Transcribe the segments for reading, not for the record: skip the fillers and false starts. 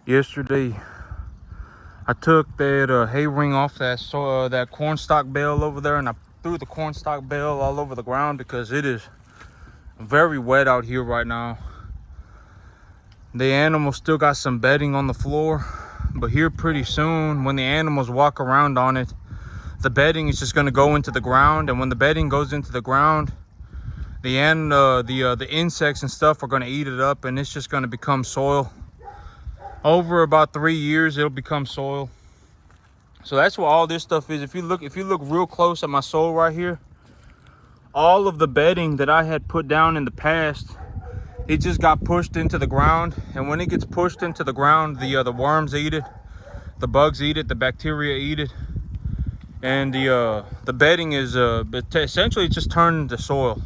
Yesterday, I took that hay ring off that cornstalk bale over there, and I threw the cornstalk bale all over the ground because it is very wet out here right now. The animals still got some bedding on the floor, but here pretty soon, when the animals walk around on it, the bedding is just going to go into the ground. And when the bedding goes into the ground, the insects and stuff are going to eat it up, and it's just going to become soil. Over about 3 years, it'll become soil. So that's what all this stuff is. If you look real close at my soil right here, all of the bedding that I had put down in the past, it just got pushed into the ground. And when it gets pushed into the ground, the worms eat it, the bugs eat it, the bacteria eat it, and the bedding is essentially just turned into soil.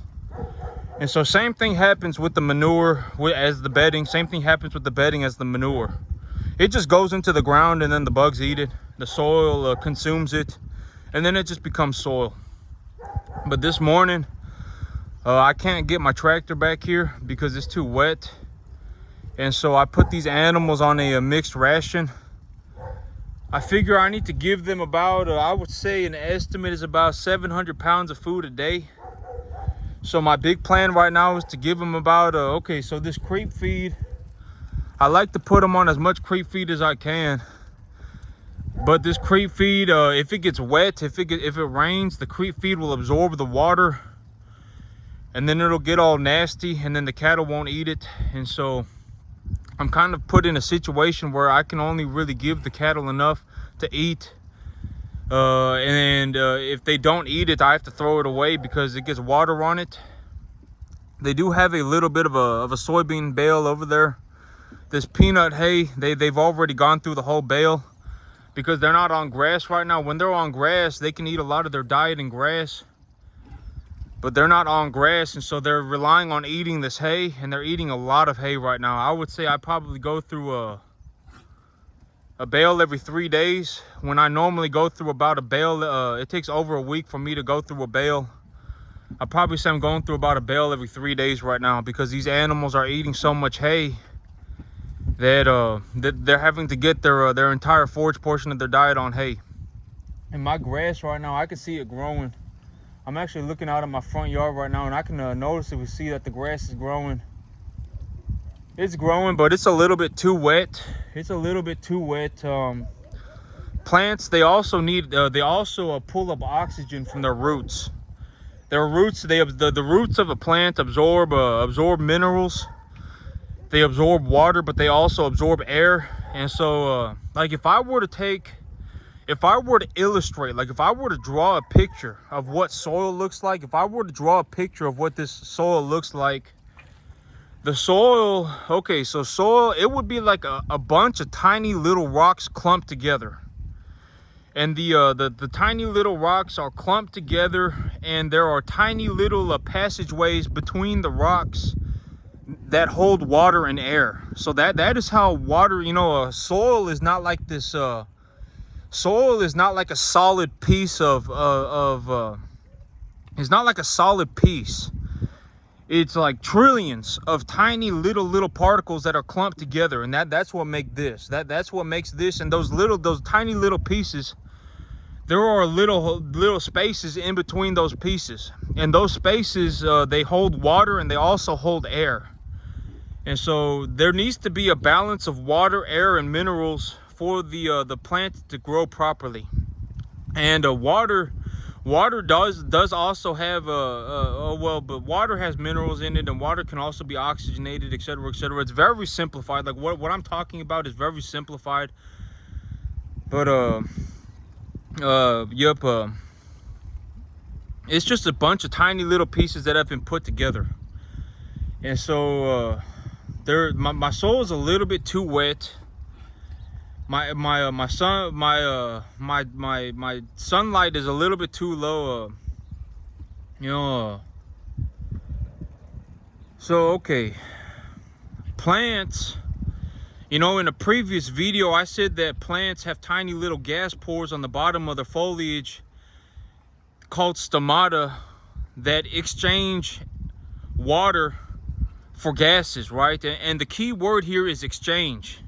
And so same thing happens with the manure as the bedding. Same thing happens with the bedding as the manure. It just goes into the ground, and then the bugs eat it. The soil consumes it, and then it just becomes soil. But this morning, I can't get my tractor back here because it's too wet. And so I put these animals on a mixed ration. I figure I need to give them about, I would say an estimate is about 700 pounds of food a day. So my big plan right now is to give them about, so this creep feed, I like to put them on as much creep feed as I can. But this creep feed, if it gets wet, if it rains, the creep feed will absorb the water, and then it'll get all nasty, and then the cattle won't eat it. And so I'm kind of put in a situation where I can only really give the cattle enough to eat. If they don't eat it, I have to throw it away because it gets water on it. They do have a little bit of a soybean bale over there. This peanut hay, they've already gone through the whole bale because they're not on grass right now. When they're on grass, they can eat a lot of their diet in grass, but they're not on grass, and so they're relying on eating this hay, and they're eating a lot of hay right now. I would say I probably go through a bale every 3 days. When I normally go through about a bale, it takes over a week for me to go through a bale. I probably say I'm going through about a bale every 3 days right now because these animals are eating so much hay that they're having to get their entire forage portion of their diet on hay. And my grass right now, I can see it growing. I'm actually looking out at my front yard right now, and I can noticeably see that the grass is growing. It's growing, but it's a little bit too wet. It's a little bit too wet. Plants, they also need, pull up oxygen from their roots. Their roots, the roots of a plant absorb minerals. They absorb water, but they also absorb air. And so, like if I were to illustrate, like if I were to draw a picture of what soil looks like, if I were to draw a picture of what this soil looks like, the soil, so soil, it would be like a bunch of tiny little rocks clumped together. And the tiny little rocks are clumped together, and there are tiny little passageways between the rocks that hold water and air. So that is how water, soil is not like this, soil is not like a solid piece it's not like a solid piece. It's like trillions of tiny little particles that are clumped together, and that's what makes this. That's what makes this. And those tiny little pieces, there are little spaces in between those pieces, and those spaces they hold water and they also hold air. And so there needs to be a balance of water, air, and minerals for the plant to grow properly. And water does also have but water has minerals in it, and water can also be oxygenated, etc., etc. It's very simplified. Like what I'm talking about is very simplified. But it's just a bunch of tiny little pieces that have been put together. And so my soil is a little bit too wet. My sunlight is a little bit too low. So plants. In a previous video, I said that plants have tiny little gas pores on the bottom of their foliage called stomata that exchange water for gases, right? And the key word here is exchange.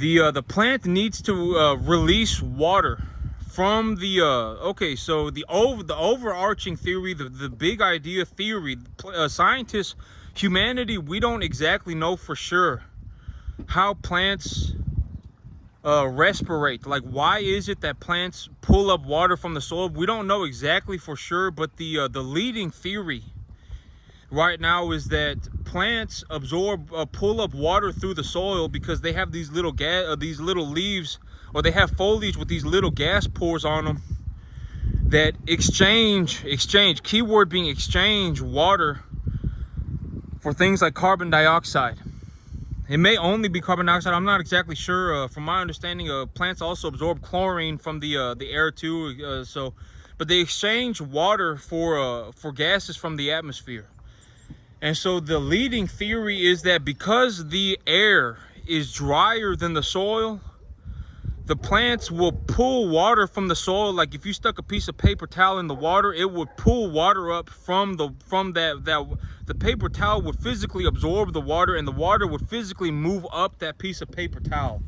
The plant needs to release water from the okay, so the overarching theory, the big idea theory, scientists, humanity, we don't exactly know for sure how plants respirate. Like, why is it that plants pull up water from the soil? We don't know exactly for sure, but the leading theory right now is that plants pull up water through the soil because they have these little leaves, or they have foliage with these little gas pores on them that exchange, keyword being exchange, water for things like carbon dioxide. It may only be carbon dioxide, I'm not exactly sure. From my understanding, plants also absorb chlorine from the air too. But they exchange water for gases from the atmosphere. And so the leading theory is that because the air is drier than the soil, the plants will pull water from the soil. Like if you stuck a piece of paper towel in the water, it would pull water up from the paper towel would physically absorb the water, and the water would physically move up that piece of paper towel.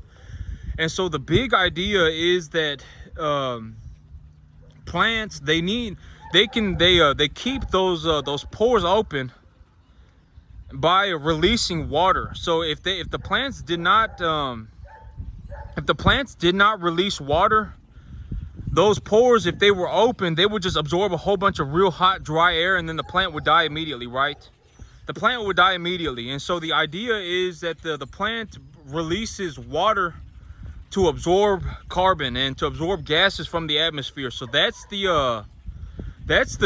And so the big idea is that plants, they keep those pores open by releasing water. So if the plants did not release water, those pores, if they were open, they would just absorb a whole bunch of real hot, dry air, and then the plant would die immediately, right? The plant would die immediately. And so the idea is that the plant releases water to absorb carbon and to absorb gases from the atmosphere. So that's the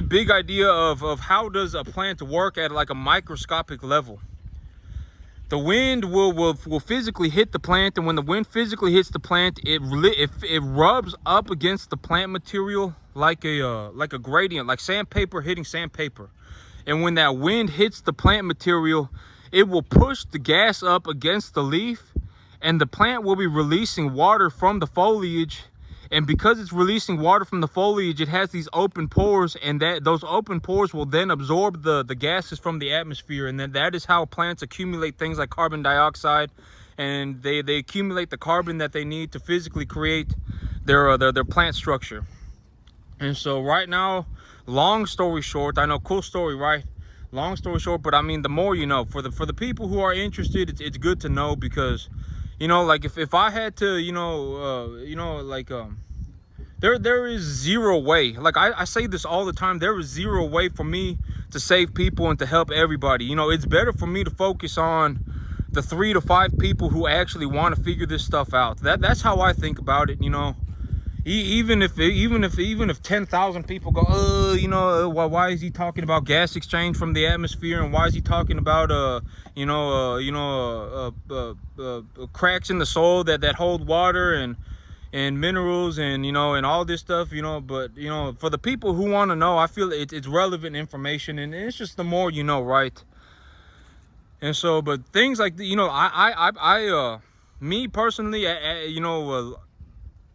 big idea of how does a plant work at like a microscopic level. The wind will physically hit the plant, and when the wind physically hits the plant, it rubs up against the plant material like a gradient, like sandpaper hitting sandpaper. And when that wind hits the plant material, it will push the gas up against the leaf, and the plant will be releasing water from the foliage. And because it's releasing water from the foliage, it has these open pores, and those open pores will then absorb the gases from the atmosphere. And then that is how plants accumulate things like carbon dioxide, and they accumulate the carbon that they need to physically create their plant structure. And so right now, long story short, I know, cool story, right? Long story short, but I mean, the more you know. For the people who are interested, it's good to know, because like if I had to, there is zero way. Like I say this all the time, there is zero way for me to save people and to help everybody. It's better for me to focus on the 3 to 5 people who actually want to figure this stuff out. That's how I think about it. Even if 10,000 people go, why is he talking about gas exchange from the atmosphere, and why is he talking about cracks in the soil that hold water and minerals and and all this stuff, but for the people who want to know, I feel it's relevant information, and it's just the more you know, right? And so, but things like me personally,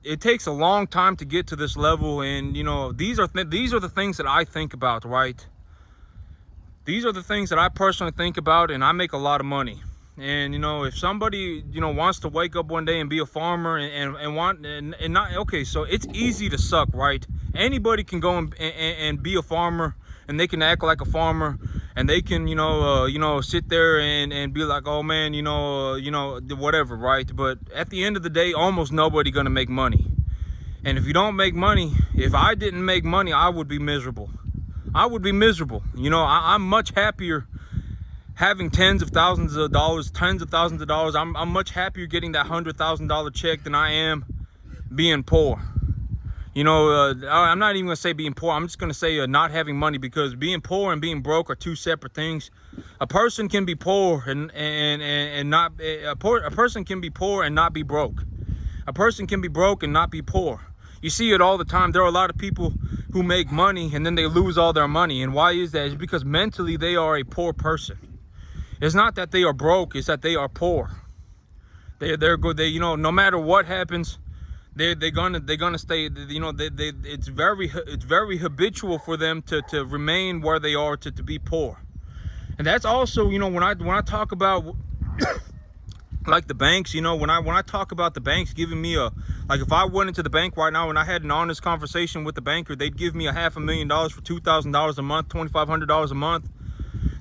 it takes a long time to get to this level, and these are the things that I think about, right? These are the things that I personally think about, and I make a lot of money. And if somebody wants to wake up one day and be a farmer and not, okay, so it's easy to suck, right? Anybody can go and be a farmer, and they can act like a farmer, and they can sit there and be like, oh man, whatever, right? But at the end of the day, almost nobody gonna make money. And if you don't make money, if I didn't make money, I would be miserable. I would be miserable. I'm much happier having tens of thousands of dollars. I'm much happier getting that $100,000 check than I am being poor. I'm not even gonna say being poor. I'm just gonna say not having money, because being poor and being broke are two separate things. A person can be poor and not a person can be poor and not be broke. A person can be broke and not be poor. You see it all the time. There are a lot of people who make money and then they lose all their money. And why is that? It's because mentally they are a poor person. It's not that they are broke, it's that they are poor. They're good. No matter what happens, they're gonna stay. It's very habitual for them to remain where they are, to be poor. And that's also, when I talk about like the banks, you know, when I talk about the banks giving me like if I went into the bank right now and I had an honest conversation with the banker, they'd give me $500,000 for $2,000 a month, $2,500 a month.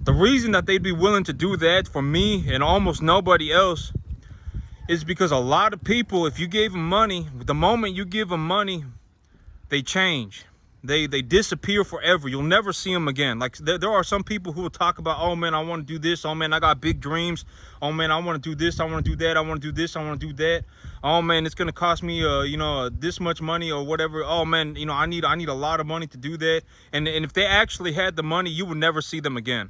The reason that they'd be willing to do that for me and almost nobody else is because a lot of people, if you gave them money, the moment you give them money, they change. They disappear forever. You'll never see them again. Like there are some people who will talk about, oh man, I want to do this. Oh man, I got big dreams. Oh man, I want to do this. I want to do that. I want to do this. I want to do that. Oh man, it's gonna cost me you know, this much money or whatever. Oh man, you know, I need a lot of money to do that. And if they actually had the money, you would never see them again.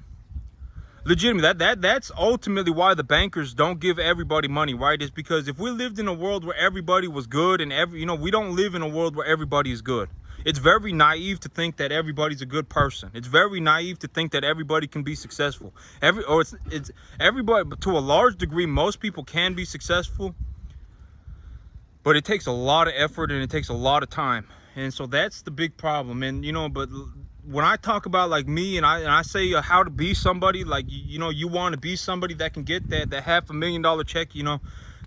Legitimately, that's ultimately why the bankers don't give everybody money, right? Is because if we lived in a world where everybody was good and you know, we don't live in a world where everybody is good. It's very naive to think that everybody's a good person. It's very naive to think that everybody can be successful. It's everybody, but to a large degree, most people can be successful, but it takes a lot of effort and it takes a lot of time. And so that's the big problem. And, you know, but when I talk about like me and I say how to be somebody, like, you know, you want to be somebody that can get that $500,000 check, you know,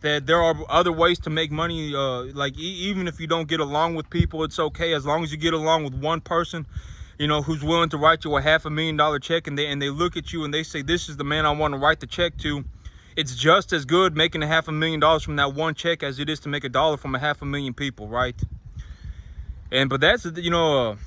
that there are other ways to make money. Like even if you don't get along with people, it's okay as long as you get along with one person, you know, who's willing to write you a $500,000 check, and they look at you and they say, this is the man I want to write the check to. It's just as good making $500,000 from that one check as it is to make $1 from 500,000 people, right? But that's, you know,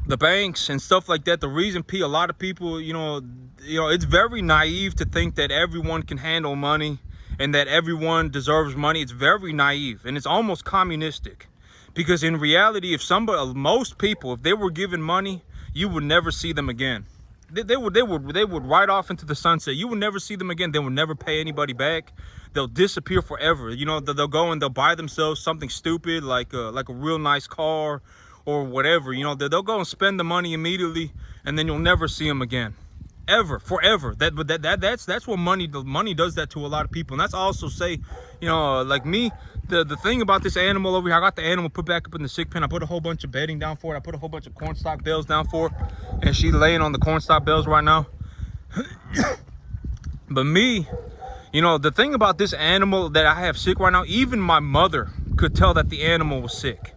the banks and stuff like that. The reason a lot of people, you know, it's very naive to think that everyone can handle money and that everyone deserves money. It's very naive, and it's almost communistic, because in reality, if most people, if they were given money, you would never see them again. They would ride off into the sunset. You would never see them again. They would never pay anybody back. They'll disappear forever. You know, they'll go and they'll buy themselves something stupid like a real nice car or whatever. You know, they'll go and spend the money immediately, and then you'll never see them again. Ever, forever. That's what money does that to a lot of people. And that's also say, you know, like me, the thing about this animal over here, I got the animal put back up in the sick pen. I put a whole bunch of bedding down for it. I put a whole bunch of cornstalk bales down for her, and she's laying on the cornstalk bales right now. But me, you know, the thing about this animal that I have sick right now, even my mother could tell that the animal was sick.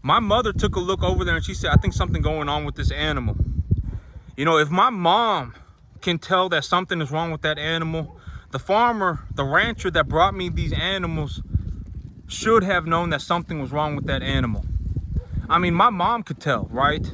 My mother took a look over there and she said, I think something going on with this animal. You know, if my mom can tell that something is wrong with that animal, the farmer, the rancher that brought me these animals should have known that something was wrong with that animal. I mean, my mom could tell, right?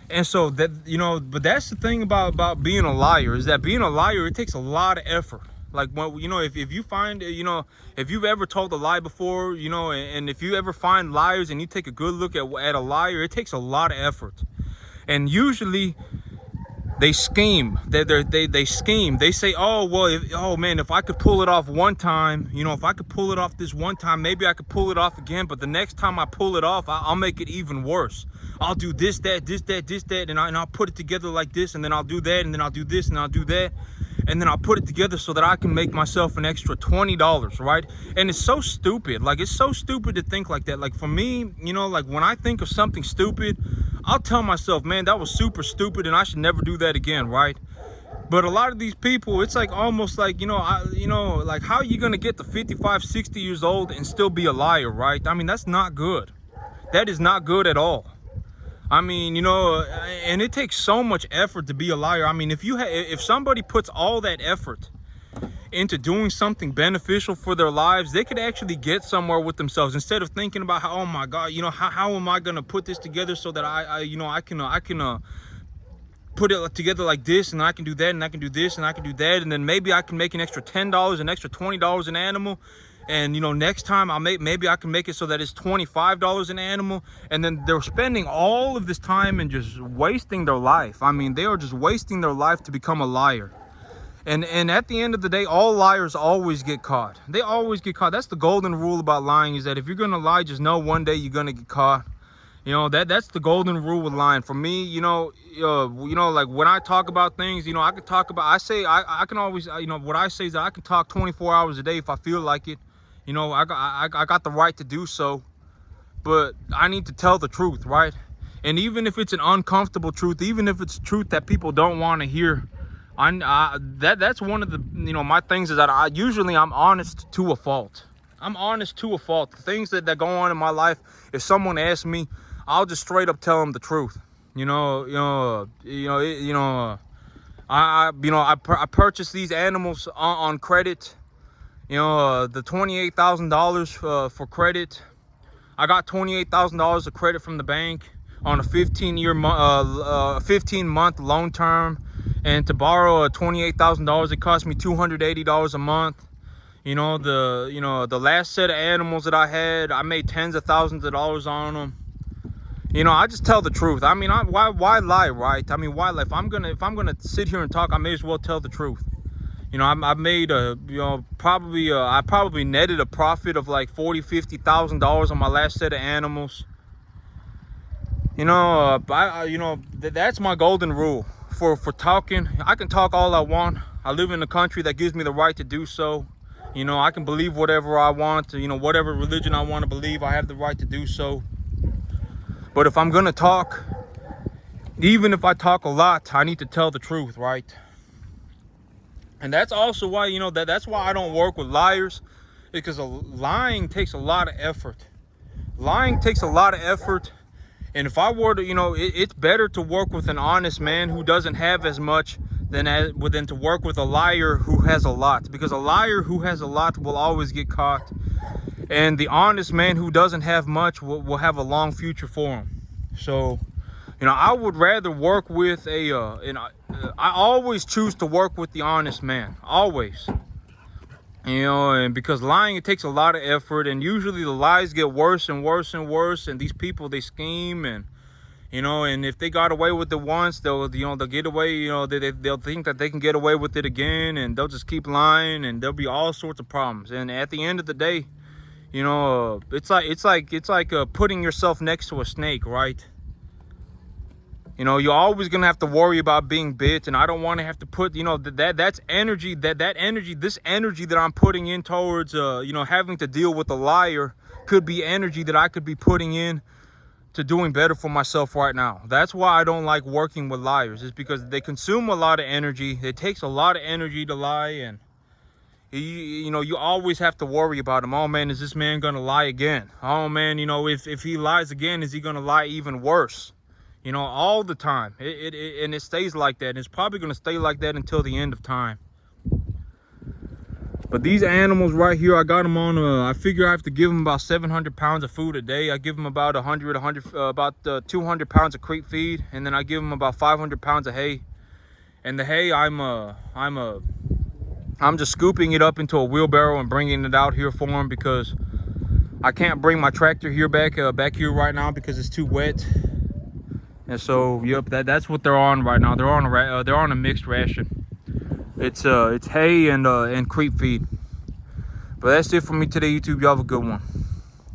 And so that, you know, but that's the thing about being a liar, is that being a liar, it takes a lot of effort. Like, when, you know, if you find, you know, if you've ever told a lie before, you know, and if you ever find liars and you take a good look at a liar, it takes a lot of effort. And usually they scheme. They scheme. They say, oh, well, oh man, if I could pull it off one time, you know, if I could pull it off this one time, maybe I could pull it off again. But the next time I pull it off, I'll make it even worse. I'll do this, that, and I'll put it together like this, and then I'll do that, and then I'll do this, and I'll do that, and then I'll put it together so that I can make myself an extra $20, right? And it's so stupid. Like, it's so stupid to think like that. Like, for me, you know, like, when I think of something stupid, I'll tell myself, man, that was super stupid, and I should never do that again, right? But a lot of these people, it's like almost like, you know, like, how are you gonna get to 55, 60 years old and still be a liar, right? I mean, that's not good. That is not good at all. I mean, you know, and it takes so much effort to be a liar. I mean, if somebody puts all that effort into doing something beneficial for their lives, they could actually get somewhere with themselves, instead of thinking about how, oh my God, you know, how am I gonna put this together so that I you know, I can put it together like this, and I can do that, and I can do this, and I can do that, and then maybe I can make an extra $10, an extra $20 an animal. And, you know, next time maybe I can make it so that it's $25 an animal. And then they're spending all of this time and just wasting their life. I mean, they are just wasting their life to become a liar. And at the end of the day, all liars always get caught. They always get caught. That's the golden rule about lying, is that if you're going to lie, just know one day you're going to get caught. You know, that's the golden rule with lying. For me, you know, like, when I talk about things, you know, I can always, you know, what I say is that I can talk 24 hours a day if I feel like it. You know, I got the right to do so, but I need to tell the truth, right? And even if it's an uncomfortable truth, even if it's truth that people don't want to hear, That's one of the, you know, my things is that I'm honest to a fault. I'm honest to a fault. The things that go on in my life, if someone asks me, I'll just straight up tell them the truth. I purchased these animals on credit. The $28,000 for credit. I got $28,000 of credit from the bank on a 15-month loan term, and to borrow $28,000, it cost me $280 a month. The last set of animals that I had, I made tens of thousands of dollars on them. I just tell the truth. I mean, why lie, right? I mean, why lie? If I'm gonna sit here and talk, I may as well tell the truth. I made I probably netted a profit of like $40,000-$50,000 on my last set of animals. That's my golden rule for talking. I can talk all I want. I live in a country that gives me the right to do so. I can believe whatever I want. Whatever religion I want to believe, I have the right to do so. But if I'm gonna talk, even if I talk a lot, I need to tell the truth, right? And that's also why, that's why I don't work with liars, because lying takes a lot of effort. Lying takes a lot of effort. And if I were to, it's better to work with an honest man who doesn't have as much than to work with a liar who has a lot. Because a liar who has a lot will always get caught. And the honest man who doesn't have much will have a long future for him. So, I would rather work with I always choose to work with the honest man, always. And because lying, it takes a lot of effort, and usually the lies get worse and worse and worse, and these people, they scheme, and if they got away with it once, they'll get away, they'll think that they can get away with it again, and they'll just keep lying, and there'll be all sorts of problems. And at the end of the day, it's like putting yourself next to a snake, right? You're always gonna have to worry about being bit, and I don't want to have to put, that's energy, this energy that I'm putting in towards, having to deal with a liar could be energy that I could be putting in to doing better for myself right now. That's why I don't like working with liars, is because they consume a lot of energy. It takes a lot of energy to lie, and you always have to worry about him. Oh man, is this man gonna lie again? Oh man, if he lies again, is he gonna lie even worse? All the time. And it stays like that. And it's probably going to stay like that until the end of time. But these animals right here, I got them on, I figure I have to give them about 700 pounds of food a day. I give them about 200 pounds of creep feed. And then I give them about 500 pounds of hay. And the hay, I'm just scooping it up into a wheelbarrow and bringing it out here for them, because I can't bring my tractor here back here right now because it's too wet. And so, yep, that's what they're on right now. They're on a mixed ration. It's hay and creep feed. But that's it for me today, YouTube. Y'all have a good one.